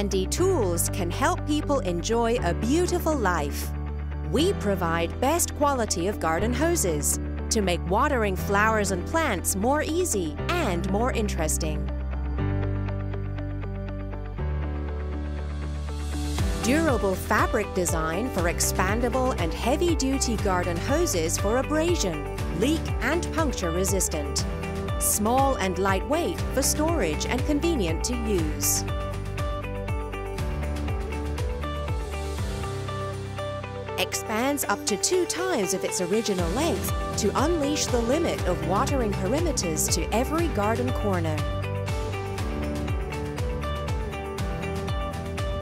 handy tools can help people enjoy a beautiful life. We provide best quality of garden hoses to make watering flowers and plants more easy and more interesting. Durable fabric design for expandable and heavy-duty garden hoses for abrasion, leak and puncture resistant. Small and lightweight for storage and convenient to use. Expands up to 2 times of its original length to unleash the limit of watering perimeters to every garden corner.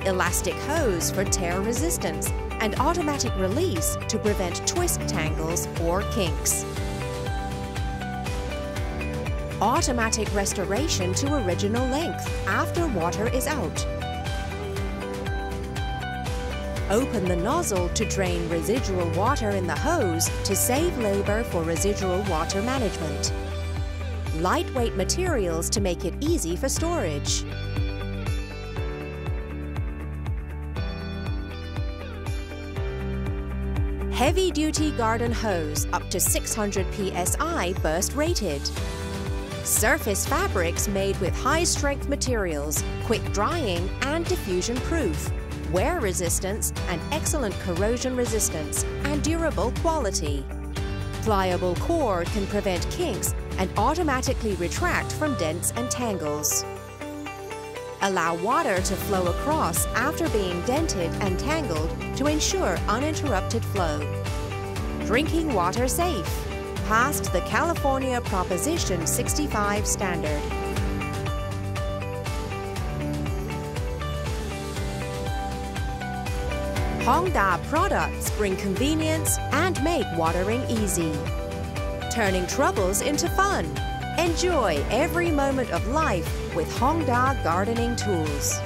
Elastic hose for tear resistance and automatic release to prevent twist tangles or kinks. Automatic restoration to original length after water is out. Open the nozzle to drain residual water in the hose to save labor for residual water management. Lightweight materials to make it easy for storage. Heavy-duty garden hose up to 600 psi burst rated. Surface fabrics made with high-strength materials, quick drying and diffusion proof. Wear resistance and excellent corrosion resistance and durable quality. Pliable cord can prevent kinks and automatically retract from dents and tangles. Allow water to flow across after being dented and tangled to ensure uninterrupted flow. Drinking water safe. Passed the California Proposition 65 standard. Hongda products bring convenience and make watering easy. Turning troubles into fun. Enjoy every moment of life with Hongda gardening tools.